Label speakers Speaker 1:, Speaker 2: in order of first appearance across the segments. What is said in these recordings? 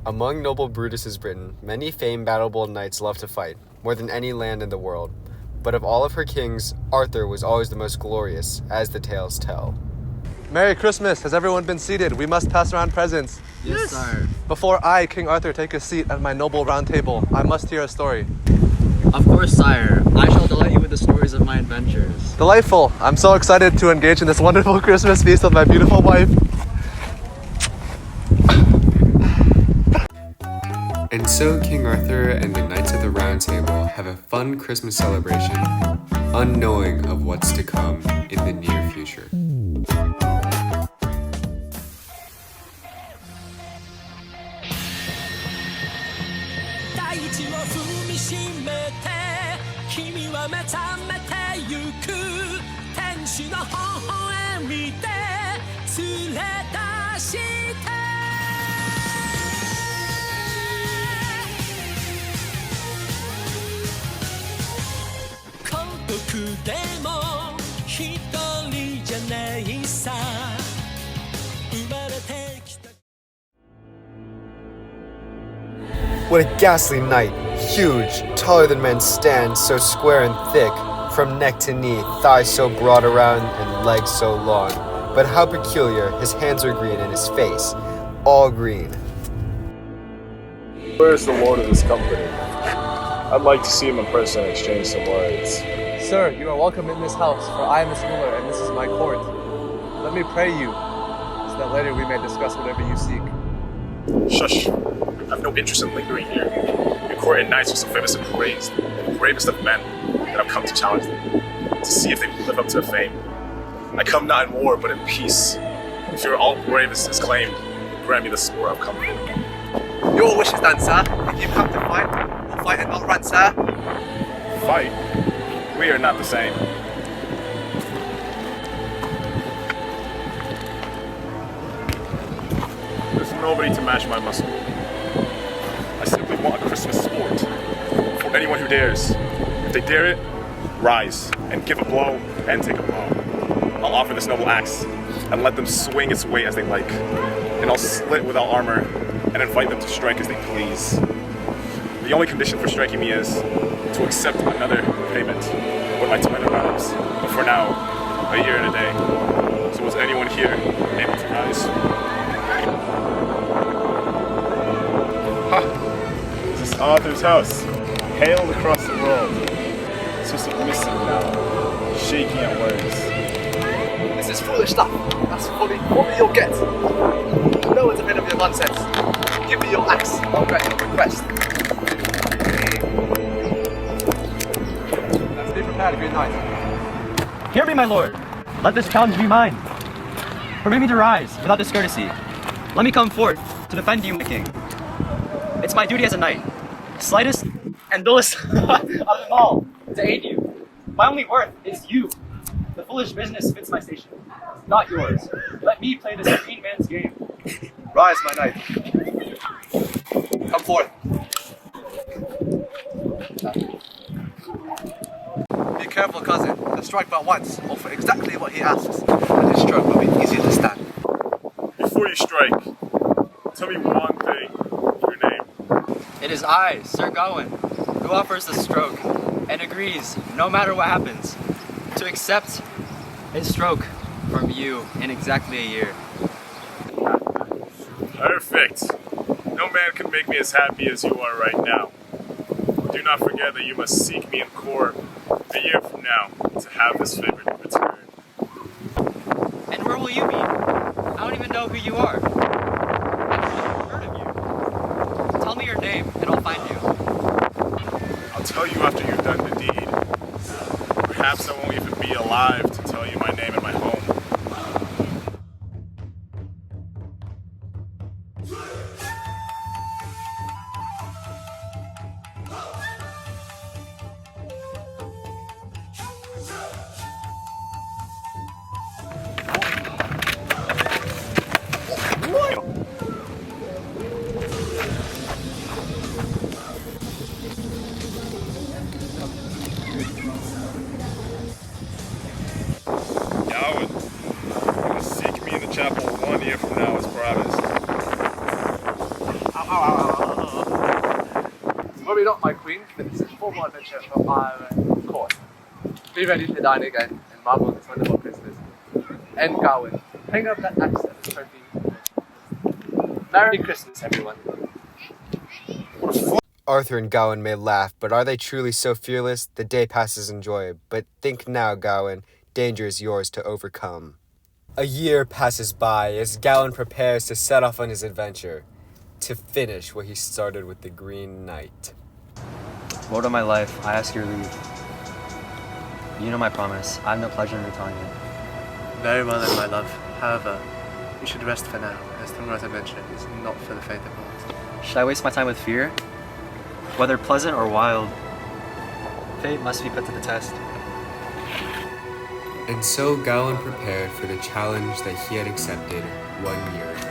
Speaker 1: Among noble Brutus's Britain, many famed battle-bold knights loved to fight, more than any land in the world. But of all of her kings, Arthur was always the most glorious, as the tales tell.
Speaker 2: Merry Christmas! Has everyone been seated? We must pass around presents.
Speaker 3: Yes, sir.
Speaker 2: Before I, King Arthur, take a seat at my noble round table, I must hear a story.
Speaker 3: Of course, sire. I shall delight you with the stories of my adventures.
Speaker 2: Delightful! I'm so excited to engage in this wonderful Christmas feast with my beautiful wife.
Speaker 1: And so King Arthur and the Knights of the Round Table have a fun Christmas celebration, unknowing of what's to come in the near future. What a ghastly knight! Huge, taller than men stand, so square and thick, from neck to knee, thighs so broad around, and legs so long. But how peculiar, his hands are green and his face, all green.
Speaker 4: Where is the lord of this company? I'd like to see him in person and exchange some words.
Speaker 2: Sir, you are welcome in this house, for I am his ruler and this is my court. Let me pray you, so that later we may discuss whatever you seek.
Speaker 4: Shush! I have no interest in lingering here. Your court and knights are so famous and praised, the bravest of men, that I've come to challenge them, to see if they will live up to their fame. I come not in war, but in peace. If you're all brave as is claimed, grant me the sport I've come for.
Speaker 2: Your wish is done, sir. If you come to fight, we'll fight and not run, sir.
Speaker 4: Fight? We are not the same. There's nobody to match my muscle. I simply want a Christmas sport for anyone who dares. If they dare it, rise and give a blow and take a blow. I'll offer this noble axe and let them swing its weight as they like. And I'll slit without armor and invite them to strike as they please. The only condition for striking me is to accept another payment when my time arrives. But for now, a year and a day. So is anyone here able to rise? Ha! This is Arthur's house, hailed across the world. So submissive now, shaking at words.
Speaker 2: This is foolish stuff. That's fully what you'll get. No one's afraid of your nonsense. Give me your axe. I'll grant your request. Let's be prepared, good night.
Speaker 5: Hear me, my lord. Let this challenge be mine. Permit me to rise without discourtesy. Let me come forth to defend you, my king. It's my duty as a knight, slightest and dullest of them all, to aid you. My only worth is you. The foolish business fits my station, not yours. Let me play this green man's game.
Speaker 2: Rise, my knight. Come forth. Be careful, cousin. The strike but once, or for exactly what he asks, and his stroke will be easy to stand.
Speaker 4: Before you strike, tell me one thing. Your name.
Speaker 3: It is I, Sir Gawain, who offers the stroke and agrees, no matter what happens, to accept a stroke from you in exactly a year.
Speaker 4: Perfect. No man can make me as happy as you are right now. Do not forget that you must seek me in court a year from now to have this favor in return.
Speaker 3: And where will you be? I don't even know who you are. I've never heard of you. Tell me your name and I'll find you.
Speaker 4: I'll tell you after you've done the deed. Perhaps I won't even be alive to tell you my name and my home.
Speaker 2: Worry not, my queen, for this is formal adventure from our court. Be ready to dine again and marvel at this wonderful Christmas. And Gawain, hang up that axe as a trophy. Merry Christmas, everyone.
Speaker 1: Arthur and Gawain may laugh, but are they truly so fearless? The day passes in joy, but think now, Gawain, danger is yours to overcome. A year passes by as Gawain prepares to set off on his adventure, to finish what he started with the Green Knight.
Speaker 5: Lord of my life, I ask your leave. You know my promise. I have no pleasure in retelling it.
Speaker 2: Very well then, my love. However, you should rest for now, as tomorrow's adventure is not for the faint of heart.
Speaker 5: Should I waste my time with fear? Whether pleasant or wild, fate must be put to the test.
Speaker 1: And so Gawain prepared for the challenge that he had accepted 1 year ago.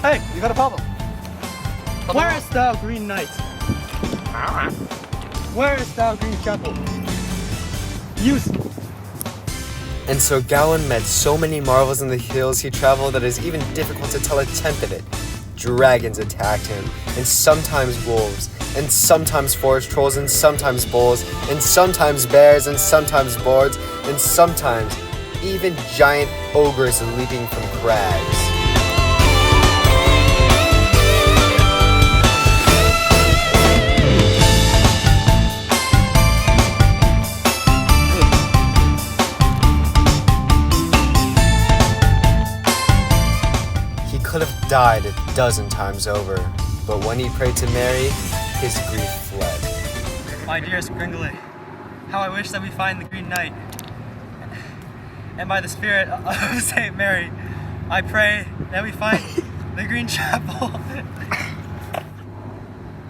Speaker 2: Hey, you got a problem?
Speaker 5: Where'st thou, Green Knight? Where'st thou, Green Chapel? Use.
Speaker 1: And so Gawain met so many marvels in the hills he traveled that it is even difficult to tell a tenth of it. Dragons attacked him, and sometimes wolves, and sometimes forest trolls, and sometimes bulls, and sometimes bears, and sometimes boars, and sometimes even giant ogres leaping from crags. He could have died 12 times over, but when he prayed to Mary, his grief fled.
Speaker 5: My dearest Gringolet, how I wish that we find the Green Knight. And by the Spirit of Saint Mary, I pray that we find the Green Chapel.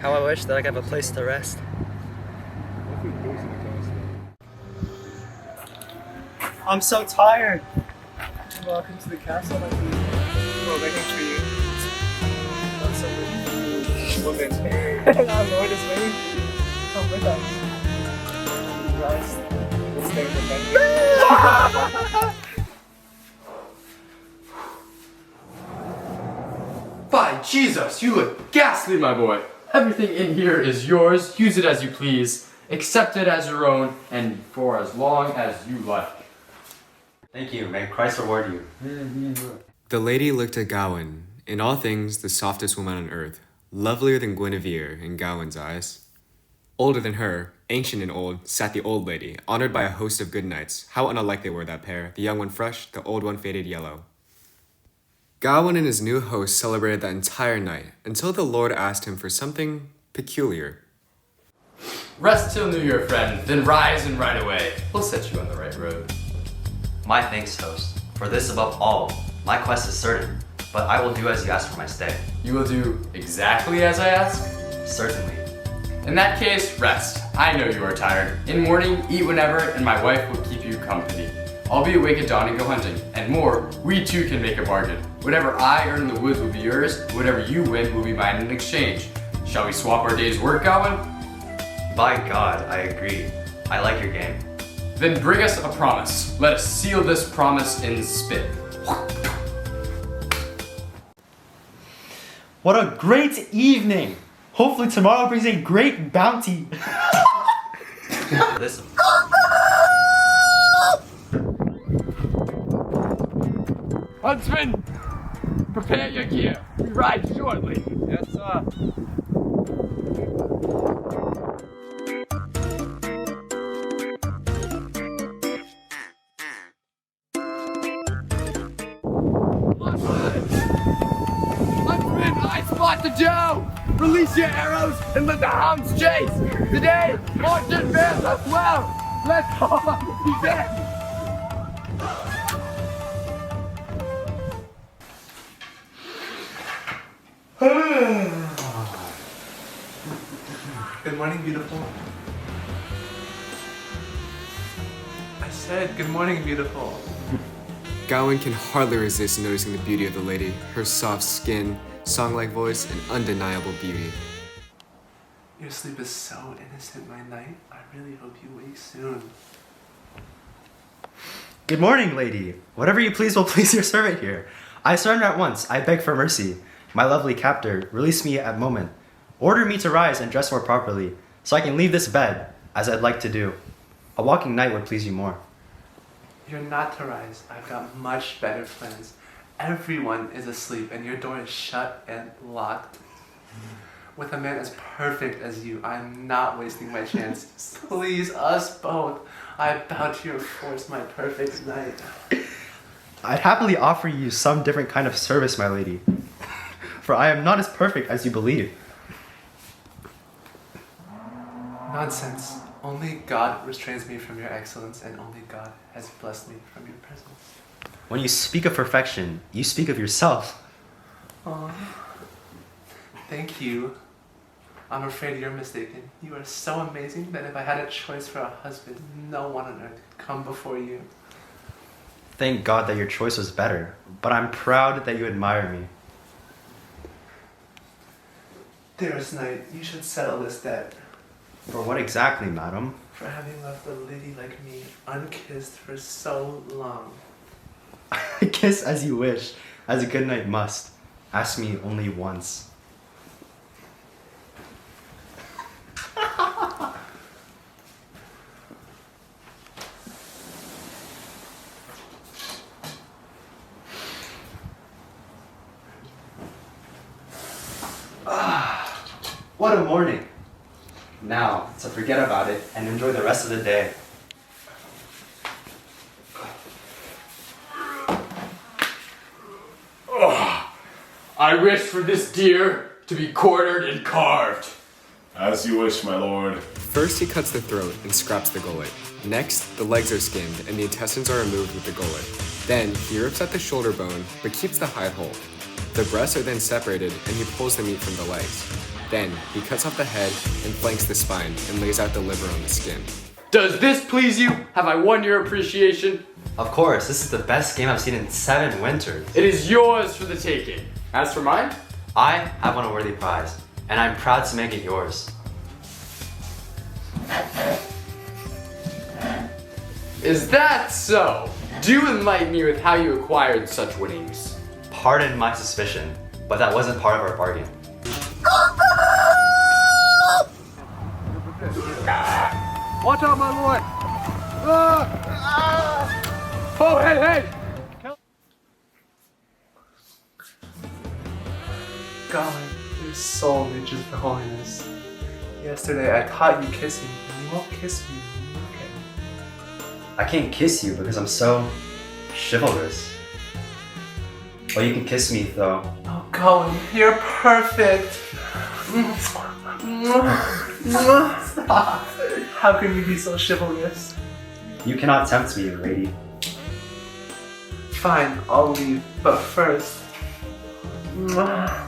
Speaker 5: How I wish that I could have a place to rest. I'm so tired.
Speaker 2: Welcome to the castle, my queen. We're waiting for you. That's so woman. Our Lord is waiting. Come with us. Rest. We'll stay with the
Speaker 6: By Jesus, you look ghastly, my boy. Everything in here is yours. Use it as you please. Accept it as your own, and for as long as you like.
Speaker 5: Thank you. May Christ reward you.
Speaker 1: The lady looked at Gawain, in all things the softest woman on earth, lovelier than Guinevere in Gawain's eyes. Older than her, ancient and old, sat the old lady, honored by a host of good knights. How unlike they were, that pair, the young one fresh, the old one faded yellow. Gawain and his new host celebrated that entire night, until the Lord asked him for something peculiar.
Speaker 6: Rest till New Year, friend, then rise and ride away. We'll set you on the right road.
Speaker 3: My thanks, host. For this above all, my quest is certain, but I will do as you ask for my stay.
Speaker 6: You will do exactly as I ask?
Speaker 3: Certainly.
Speaker 6: In that case, rest. I know you are tired. In morning, eat whenever, and my wife will keep you company. I'll be awake at dawn and go hunting. And more, we too can make a bargain. Whatever I earn in the woods will be yours, whatever you win will be mine in exchange. Shall we swap our day's work, Gawain?
Speaker 3: By God, I agree. I like your game.
Speaker 6: Then bring us a promise. Let us seal this promise in spit.
Speaker 7: What a great evening! Hopefully tomorrow brings a great bounty.
Speaker 3: Listen.
Speaker 6: Huntsman, prepare your gear. We ride shortly.
Speaker 2: Yes, sir.
Speaker 6: Huntsman, I spot the Joe! Release your arrows and let the hounds chase! Today, fortune bears us well!
Speaker 2: Let's all be dead! Good morning, beautiful. I said, good morning, beautiful.
Speaker 1: Gawain can hardly resist noticing the beauty of the lady, her soft skin, song-like voice, and undeniable beauty.
Speaker 2: Your sleep is so innocent, my knight. I really hope you wake soon.
Speaker 5: Good morning, lady. Whatever you please will please your servant here. I surrender at once. I beg for mercy. My lovely captor, release me at moment. Order me to rise and dress more properly, so I can leave this bed, as I'd like to do. A walking knight would please you more.
Speaker 2: You're not to rise. I've got much better plans. Everyone is asleep and your door is shut and locked. With a man as perfect as you, I'm not wasting my chances. Please, us both. I bow to your force, my perfect knight.
Speaker 5: I'd happily offer you some different kind of service, my lady. For I am not as perfect as you believe.
Speaker 2: Nonsense. Only God restrains me from your excellence, and only God has blessed me from your presence.
Speaker 5: When you speak of perfection, you speak of yourself.
Speaker 2: Aw. Thank you. I'm afraid you're mistaken. You are so amazing that if I had a choice for a husband, no one on earth could come before you.
Speaker 5: Thank God that your choice was better, but I'm proud that you admire me.
Speaker 2: Dearest knight, you should settle this debt.
Speaker 5: For what exactly, madam?
Speaker 2: For having left a lady like me unkissed for so long.
Speaker 5: Kiss as you wish, as a good knight must. Ask me only once. What a morning! Now, to forget about it and enjoy the rest of the day.
Speaker 6: I wish for this deer to be quartered and carved.
Speaker 4: As you wish, my lord.
Speaker 1: First, he cuts the throat and scraps the gullet. Next, the legs are skinned and the intestines are removed with the gullet. Then, he rips out the shoulder bone, but keeps the hide whole. The breasts are then separated and he pulls the meat from the legs. Then, he cuts off the head and flanks the spine and lays out the liver on the skin.
Speaker 6: Does this please you? Have I won your appreciation?
Speaker 5: Of course, this is the best game I've seen in 7 winters.
Speaker 6: It is yours for the taking. As for mine,
Speaker 5: I have won a worthy prize, and I'm proud to make it yours.
Speaker 6: is that so? Do enlighten me with how you acquired such winnings.
Speaker 5: Pardon my suspicion, but that wasn't part of our bargain.
Speaker 2: Watch out, my lord! Oh, hey, hey! Gawain, your soul reaches for holiness. Yesterday I taught you kissing, and you won't kiss me when you look at me.
Speaker 5: I can't kiss you because I'm so chivalrous. But you can kiss me though.
Speaker 2: Oh, Gawain, you're perfect! Stop! How can you be so chivalrous?
Speaker 5: You cannot tempt me, lady.
Speaker 2: Fine, I'll leave, but first... Stop!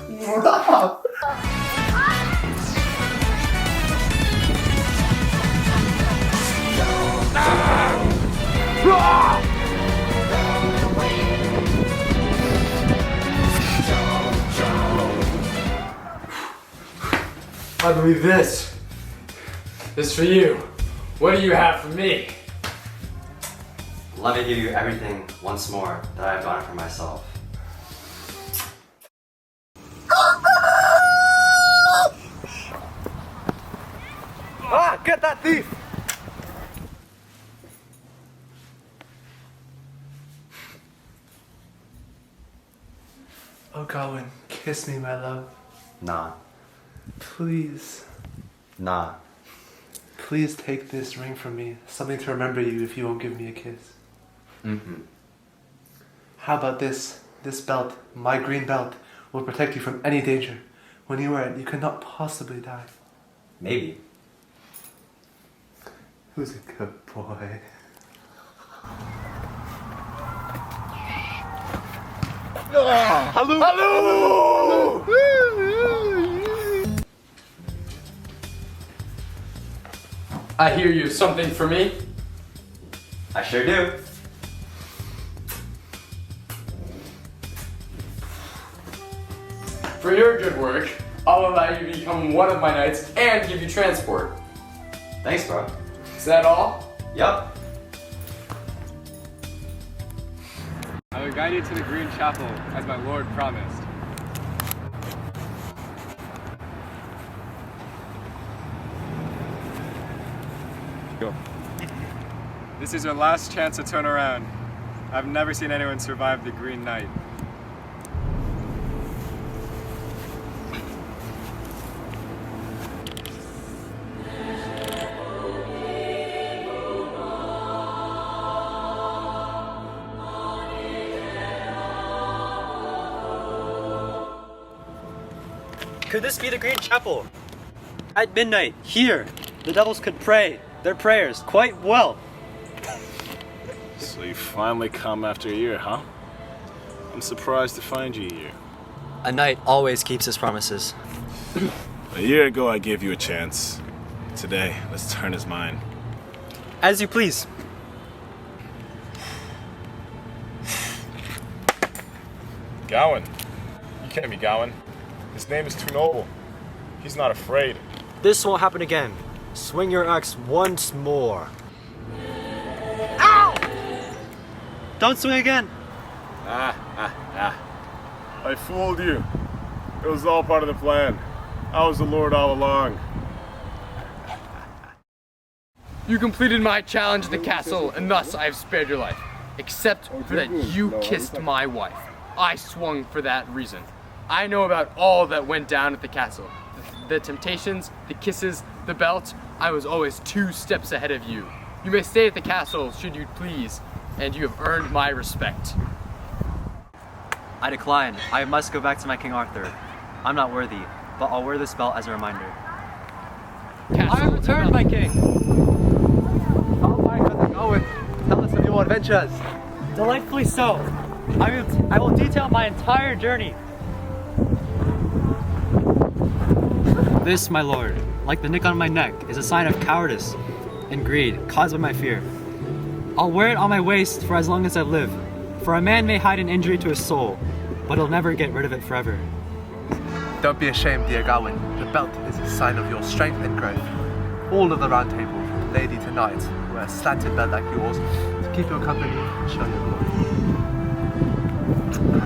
Speaker 6: I believe this is for you. What do you have for me?
Speaker 5: Let me give you everything once more that I have gotten for myself.
Speaker 2: Ah, get that thief! Oh, Gawain, kiss me, my love.
Speaker 5: Nah.
Speaker 2: Please.
Speaker 5: Nah.
Speaker 2: Please take this ring from me. Something to remember you if you won't give me a kiss.
Speaker 5: Mm-hmm.
Speaker 2: How about this? This belt, my green belt, will protect you from any danger. When you wear it, you cannot possibly die.
Speaker 5: Maybe.
Speaker 2: Who's a good boy?
Speaker 6: I hear you have something for me.
Speaker 5: I sure do.
Speaker 6: For your good work, I'll allow you to become one of my knights and give you transport.
Speaker 5: Thanks, bro.
Speaker 6: Is that all?
Speaker 5: Yup.
Speaker 8: I will guide you to the Green Chapel, as my lord promised. Go. This is your last chance to turn around. I've never seen anyone survive the Green Knight.
Speaker 5: Could this be the Green Chapel? At midnight, here, the devils could pray their prayers quite well.
Speaker 9: So you finally come after a year, huh? I'm surprised to find you here.
Speaker 5: A knight always keeps his promises.
Speaker 9: A year ago I gave you a chance. Today, let's turn his mind.
Speaker 5: As you please.
Speaker 4: Gawain. You can't be Gawain. His name is too noble. He's not afraid.
Speaker 1: This won't happen again. Swing your axe once more.
Speaker 5: Don't swing again.
Speaker 4: I fooled you. It was all part of the plan. I was the Lord all along.
Speaker 8: You completed my challenge at the castle, and thus I have spared your life. Except for that you kissed my wife. I swung for that reason. I know about all that went down at the castle. The temptations, the kisses, the belt. I was always 2 steps ahead of you. You may stay at the castle should you please, and you have earned my respect.
Speaker 5: I decline. I must go back to my King Arthur. I'm not worthy, but I'll wear this belt as a reminder.
Speaker 8: Castle,
Speaker 5: I have returned, my king!
Speaker 2: Oh my God, Gawain, tell us of your adventures.
Speaker 5: Delightfully so. I will detail my entire journey. This, my lord, like the nick on my neck, is a sign of cowardice and greed caused by my fear. I'll wear it on my waist for as long as I live, for a man may hide an injury to his soul, but he'll never get rid of it forever.
Speaker 2: Don't be ashamed, dear Gawain. The belt is a sign of your strength and growth. All of the round table, from lady to knight, wear a slanted belt like yours to keep your company and show your glory.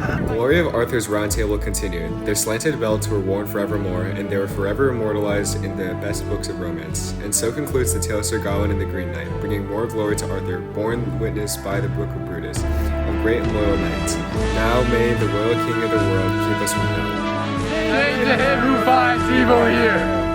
Speaker 1: The glory of Arthur's Round Table continued. Their slanted belts were worn forevermore, and they were forever immortalized in the best books of romance. And so concludes the tale of Sir Gawain and the Green Knight, bringing more glory to Arthur, born witness by the Book of Brutus, a great and loyal knight. Now may the royal king of the world keep us from him.
Speaker 8: Hail to him who finds evil here!